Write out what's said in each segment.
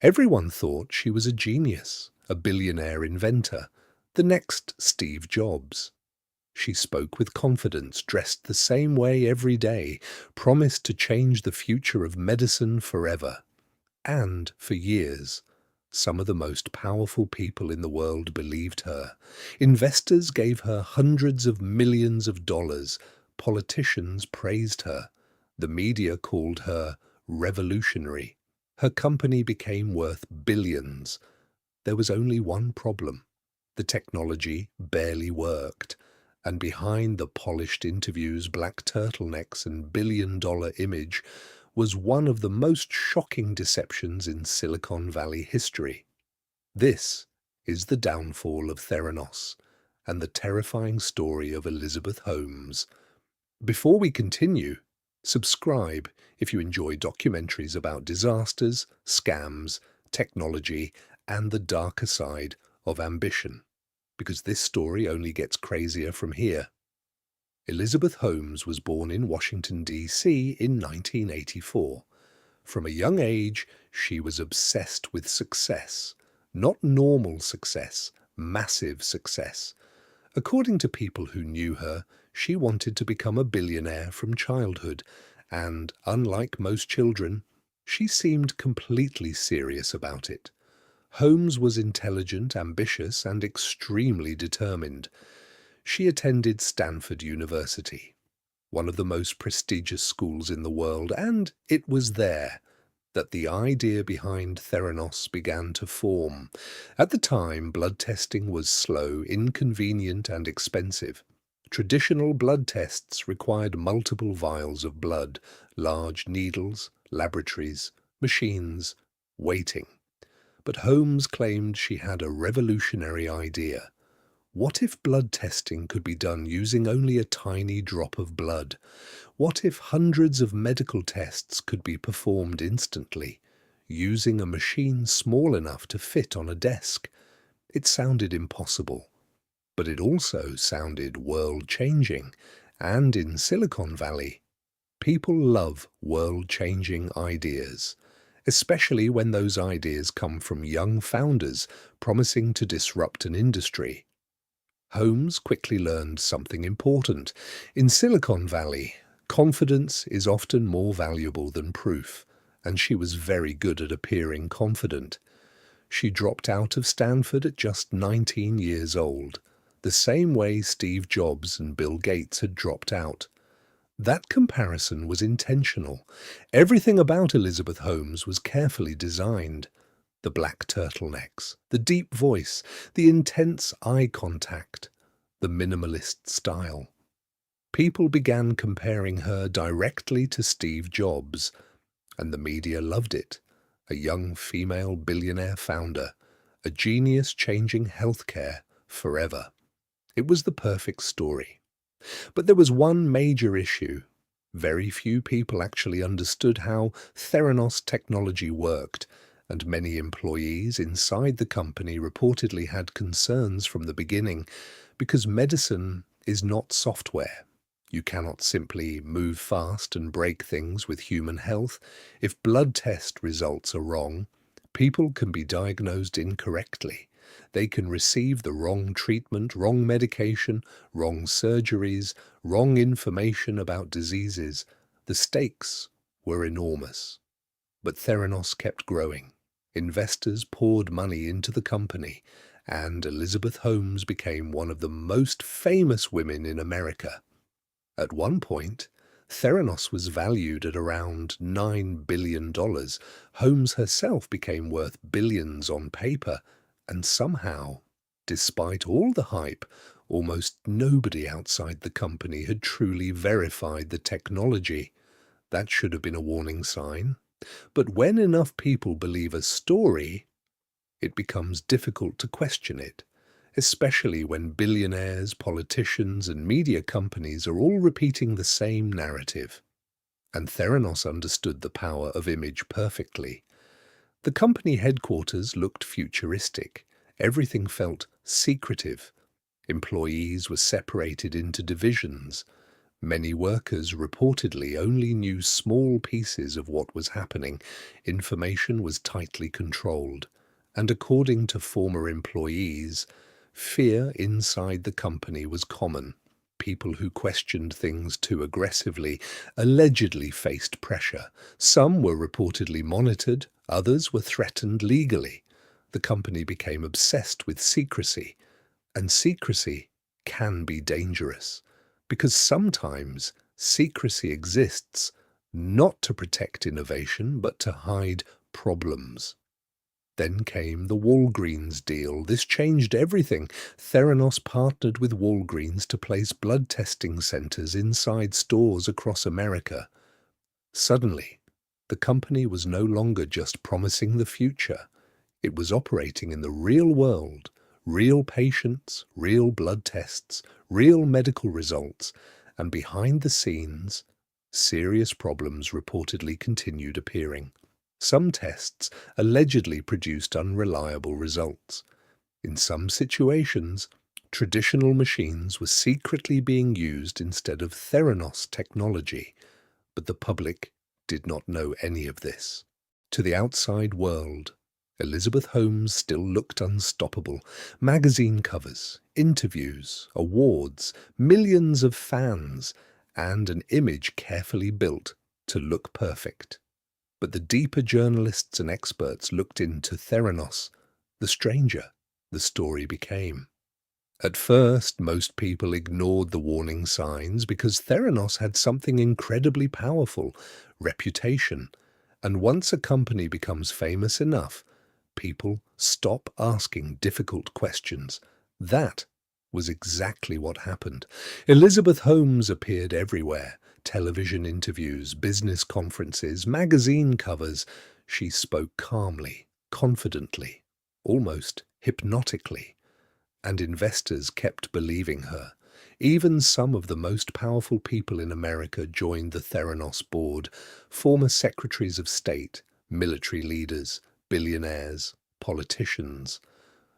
Everyone thought she was a genius, a billionaire inventor, the next Steve Jobs. She spoke with confidence, dressed the same way every day, promised to change the future of medicine forever. And for years, some of the most powerful people in the world believed her. Investors gave her hundreds of millions of dollars. Politicians praised her. The media called her revolutionary. Her company became worth billions. There was only one problem. The technology barely worked. And behind the polished interviews, black turtlenecks, and billion-dollar image was one of the most shocking deceptions in Silicon Valley history. This is the downfall of Theranos and the terrifying story of Elizabeth Holmes. Before we continue, subscribe if you enjoy documentaries about disasters, scams, technology, and the darker side of ambition, because this story only gets crazier from here. Elizabeth Holmes was born in Washington, D.C. in 1984. From a young age, she was obsessed with success. Not normal success, massive success. According to people who knew her, she wanted to become a billionaire from childhood, and, unlike most children, she seemed completely serious about it. Holmes was intelligent, ambitious, and extremely determined. She attended Stanford University, one of the most prestigious schools in the world, and it was there that the idea behind Theranos began to form. At the time, blood testing was slow, inconvenient, and expensive. Traditional blood tests required multiple vials of blood, large needles, laboratories, machines, waiting. But Holmes claimed she had a revolutionary idea. What if blood testing could be done using only a tiny drop of blood? What if hundreds of medical tests could be performed instantly, using a machine small enough to fit on a desk? It sounded impossible, but it also sounded world-changing. And in Silicon Valley, people love world-changing ideas, especially when those ideas come from young founders promising to disrupt an industry. Holmes quickly learned something important. In Silicon Valley, confidence is often more valuable than proof, and she was very good at appearing confident. She dropped out of Stanford at just 19 years old, the same way Steve Jobs and Bill Gates had dropped out. That comparison was intentional. Everything about Elizabeth Holmes was carefully designed. The black turtlenecks, the deep voice, the intense eye contact, the minimalist style. People began comparing her directly to Steve Jobs, and the media loved it. A young female billionaire founder, a genius changing healthcare forever. It was the perfect story. But there was one major issue. Very few people actually understood how Theranos technology worked, and many employees inside the company reportedly had concerns from the beginning, because medicine is not software. You cannot simply move fast and break things with human health. If blood test results are wrong, people can be diagnosed incorrectly. They can receive the wrong treatment, wrong medication, wrong surgeries, wrong information about diseases. The stakes were enormous. But Theranos kept growing. Investors poured money into the company, and Elizabeth Holmes became one of the most famous women in America. At one point, Theranos was valued at around $9 billion. Holmes herself became worth billions on paper, and somehow, despite all the hype, almost nobody outside the company had truly verified the technology. That should have been a warning sign. But when enough people believe a story, it becomes difficult to question it, especially when billionaires, politicians, and media companies are all repeating the same narrative. And Theranos understood the power of image perfectly. The company headquarters looked futuristic. Everything felt secretive. Employees were separated into divisions. Many workers reportedly only knew small pieces of what was happening. Information was tightly controlled, and according to former employees, fear inside the company was common. People who questioned things too aggressively allegedly faced pressure. Some were reportedly monitored, others were threatened legally. The company became obsessed with secrecy, and secrecy can be dangerous, because sometimes secrecy exists not to protect innovation, but to hide problems. Then came the Walgreens deal. This changed everything. Theranos partnered with Walgreens to place blood testing centers inside stores across America. Suddenly, the company was no longer just promising the future. It was operating in the real world, real patients, real blood tests, real medical results, and behind the scenes, serious problems reportedly continued appearing. Some tests allegedly produced unreliable results. In some situations, traditional machines were secretly being used instead of Theranos technology, but the public did not know any of this. To the outside world, Elizabeth Holmes still looked unstoppable. Magazine covers, interviews, awards, millions of fans, and an image carefully built to look perfect. But the deeper journalists and experts looked into Theranos, the stranger the story became. At first, most people ignored the warning signs because Theranos had something incredibly powerful, reputation. And once a company becomes famous enough, people stop asking difficult questions. That was exactly what happened. Elizabeth Holmes appeared everywhere. Television interviews, business conferences, magazine covers. She spoke calmly, confidently, almost hypnotically. And investors kept believing her. Even some of the most powerful people in America joined the Theranos board: former secretaries of state, military leaders, billionaires, politicians.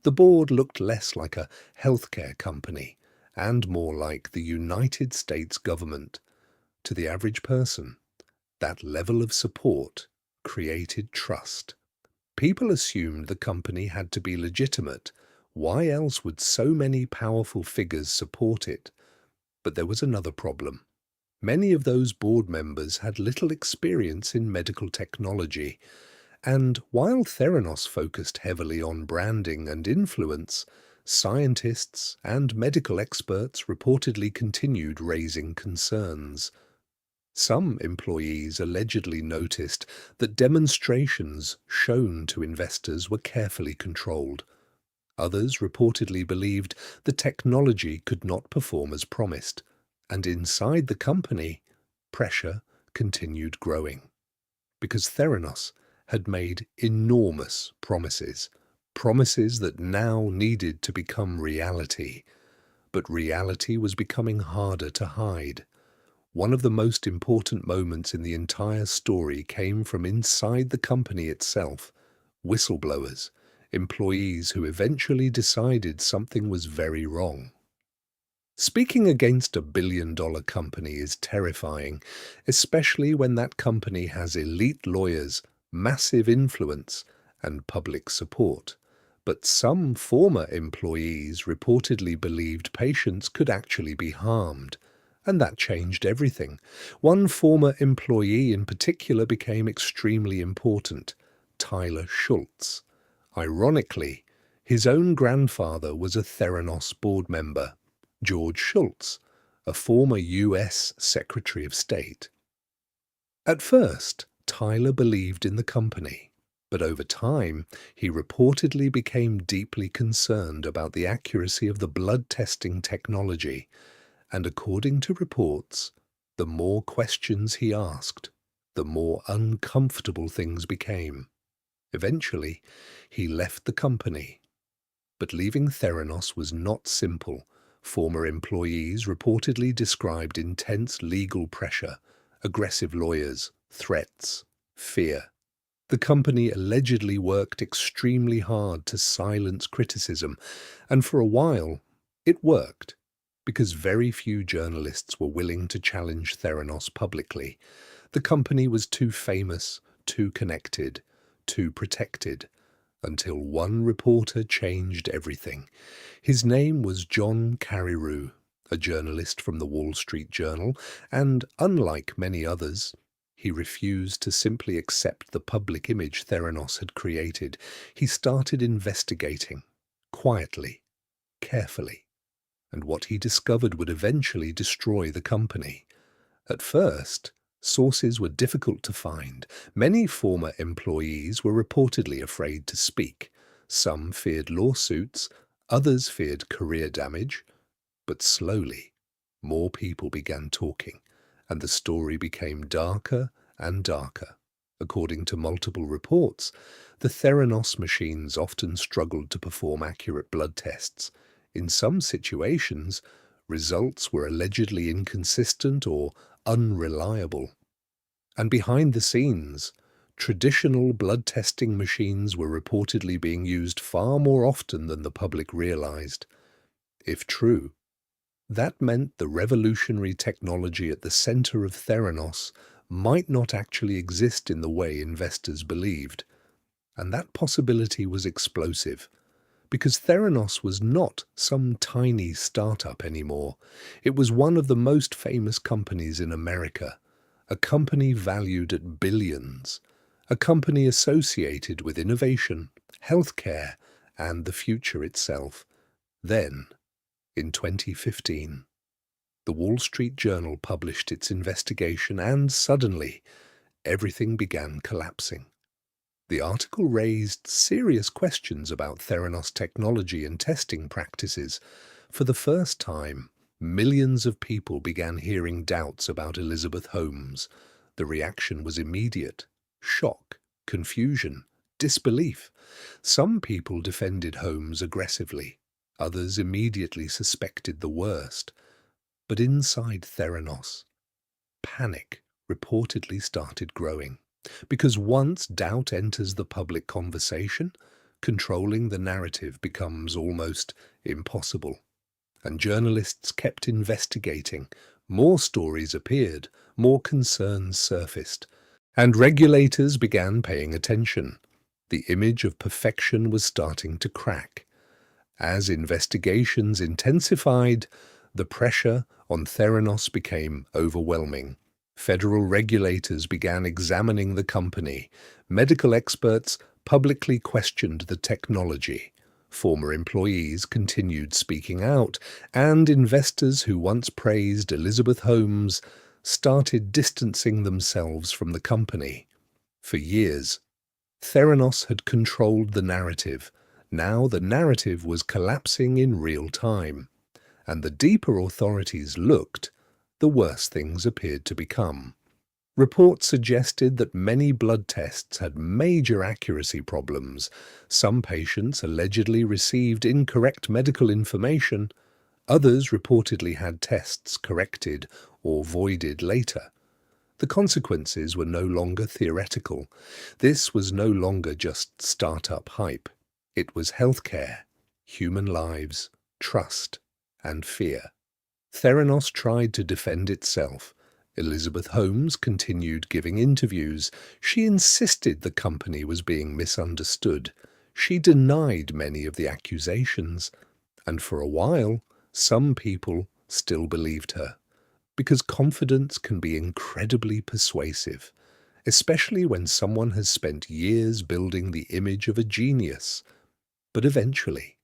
The board looked less like a healthcare company and more like the United States government. To the average person, that level of support created trust. People assumed the company had to be legitimate. Why else would so many powerful figures support it? But there was another problem. Many of those board members had little experience in medical technology, and while Theranos focused heavily on branding and influence, scientists and medical experts reportedly continued raising concerns. Some employees allegedly noticed that demonstrations shown to investors were carefully controlled. Others reportedly believed the technology could not perform as promised, and inside the company, pressure continued growing. Because Theranos had made enormous promises, promises that now needed to become reality. But reality was becoming harder to hide. One of the most important moments in the entire story came from inside the company itself. Whistleblowers, employees who eventually decided something was very wrong. Speaking against a billion-dollar company is terrifying, especially when that company has elite lawyers, massive influence, and public support. But some former employees reportedly believed patients could actually be harmed, and that changed everything. One former employee in particular became extremely important: Tyler Schultz. Ironically, his own grandfather was a Theranos board member, George Schultz, a former U.S. Secretary of State. At first, Tyler believed in the company, but over time, he reportedly became deeply concerned about the accuracy of the blood testing technology, and according to reports, the more questions he asked, the more uncomfortable things became. Eventually, he left the company. But leaving Theranos was not simple. Former employees reportedly described intense legal pressure, aggressive lawyers, threats, fear. The company allegedly worked extremely hard to silence criticism, and for a while, it worked. Because very few journalists were willing to challenge Theranos publicly. The company was too famous, too connected, too protected, until one reporter changed everything. His name was John Carreyrou, a journalist from the Wall Street Journal, and unlike many others, he refused to simply accept the public image Theranos had created. He started investigating, quietly, carefully, and what he discovered would eventually destroy the company. At first, sources were difficult to find. Many former employees were reportedly afraid to speak. Some feared lawsuits, others feared career damage. But slowly, more people began talking, and the story became darker and darker. According to multiple reports, the Theranos machines often struggled to perform accurate blood tests. In some situations, results were allegedly inconsistent or unreliable. And behind the scenes, traditional blood testing machines were reportedly being used far more often than the public realized. If true, that meant the revolutionary technology at the center of Theranos might not actually exist in the way investors believed. And that possibility was explosive, because Theranos was not some tiny startup anymore. It was one of the most famous companies in America, a company valued at billions, a company associated with innovation, healthcare, and the future itself. Then, in 2015, the Wall Street Journal published its investigation, and suddenly, everything began collapsing. The article raised serious questions about Theranos technology and testing practices. For the first time, millions of people began hearing doubts about Elizabeth Holmes. The reaction was immediate: shock, confusion, disbelief. Some people defended Holmes aggressively. Others immediately suspected the worst. But inside Theranos, panic reportedly started growing. Because once doubt enters the public conversation, controlling the narrative becomes almost impossible. And journalists kept investigating. More stories appeared, more concerns surfaced, and regulators began paying attention. The image of perfection was starting to crack. As investigations intensified, the pressure on Theranos became overwhelming. Federal regulators began examining the company. Medical experts publicly questioned the technology. Former employees continued speaking out, and investors who once praised Elizabeth Holmes started distancing themselves from the company. For years, Theranos had controlled the narrative. Now the narrative was collapsing in real time, and the deeper authorities looked, the worse things appeared to become. Reports suggested that many blood tests had major accuracy problems. Some patients allegedly received incorrect medical information. Others reportedly had tests corrected or voided later. The consequences were no longer theoretical. This was no longer just startup hype. It was healthcare, human lives, trust, and fear. Theranos tried to defend itself. Elizabeth Holmes continued giving interviews. She insisted the company was being misunderstood. She denied many of the accusations. And for a while, some people still believed her. Because confidence can be incredibly persuasive, especially when someone has spent years building the image of a genius. But eventually,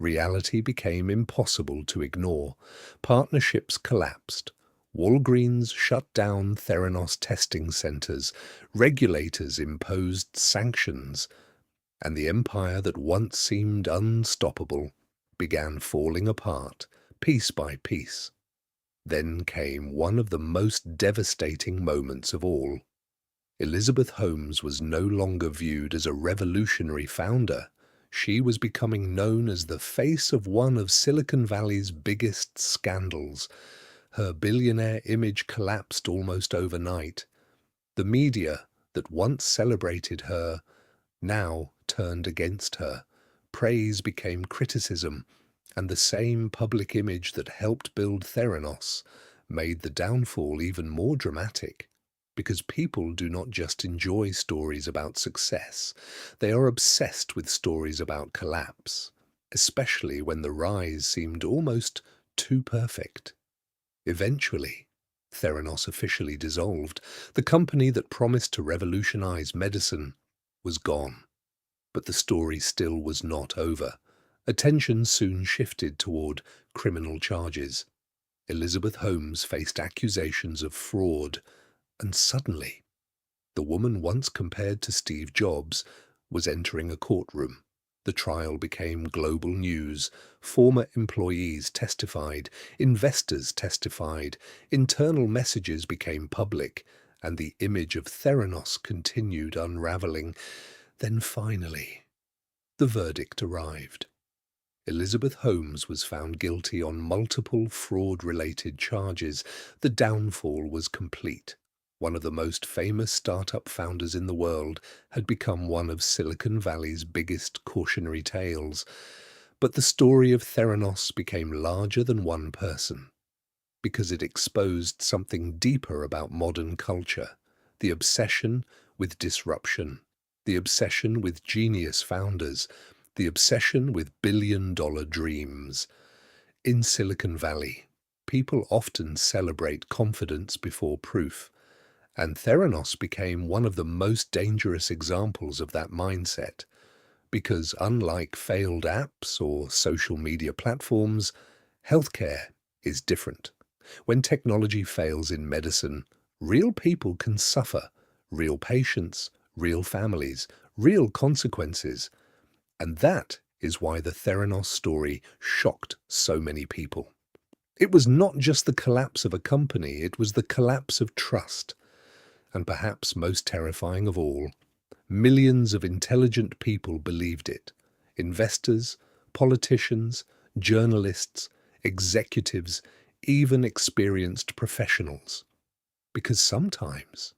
reality became impossible to ignore. Partnerships collapsed. Walgreens shut down Theranos testing centers. Regulators imposed sanctions. And the empire that once seemed unstoppable began falling apart, piece by piece. Then came one of the most devastating moments of all. Elizabeth Holmes was no longer viewed as a revolutionary founder. She was becoming known as the face of one of Silicon Valley's biggest scandals. Her billionaire image collapsed almost overnight. The media that once celebrated her now turned against her. Praise became criticism, And the same public image that helped build Theranos made the downfall even more dramatic, because people do not just enjoy stories about success, they are obsessed with stories about collapse, especially when the rise seemed almost too perfect. Eventually, Theranos officially dissolved. The company that promised to revolutionize medicine was gone. But the story still was not over. Attention soon shifted toward criminal charges. Elizabeth Holmes faced accusations of fraud, and suddenly, the woman once compared to Steve Jobs was entering a courtroom. The trial became global news. Former employees testified, investors testified, internal messages became public, and the image of Theranos continued unraveling. Then finally, the verdict arrived. Elizabeth Holmes was found guilty on multiple fraud-related charges. The downfall was complete. One of the most famous startup founders in the world had become one of Silicon Valley's biggest cautionary tales. But the story of Theranos became larger than one person, because it exposed something deeper about modern culture: the obsession with disruption, the obsession with genius founders, the obsession with billion-dollar dreams. In Silicon Valley, people often celebrate confidence before proof, and Theranos became one of the most dangerous examples of that mindset, because unlike failed apps or social media platforms, healthcare is different. When technology fails in medicine, real people can suffer, real patients, real families, real consequences. And that is why the Theranos story shocked so many people. It was not just the collapse of a company, it was the collapse of trust. And perhaps most terrifying of all, millions of intelligent people believed it. Investors, politicians, journalists, executives, even experienced professionals. Because sometimes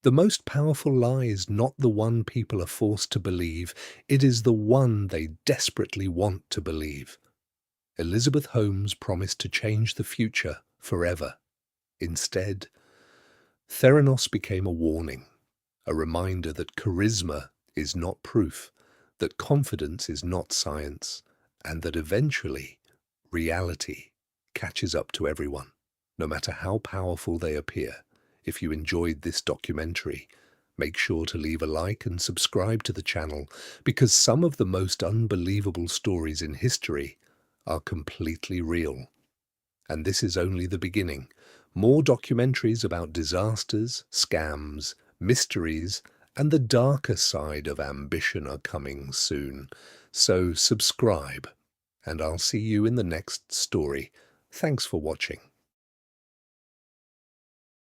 the most powerful lie is not the one people are forced to believe, it is the one they desperately want to believe. Elizabeth Holmes promised to change the future forever. Instead, Theranos became a warning, a reminder that charisma is not proof, that confidence is not science, and that eventually reality catches up to everyone, no matter how powerful they appear. If you enjoyed this documentary, make sure to leave a like and subscribe to the channel, because some of the most unbelievable stories in history are completely real. And this is only the beginning. More documentaries about disasters, scams, mysteries, and the darker side of ambition are coming soon. So subscribe, and I'll see you in the next story. Thanks for watching.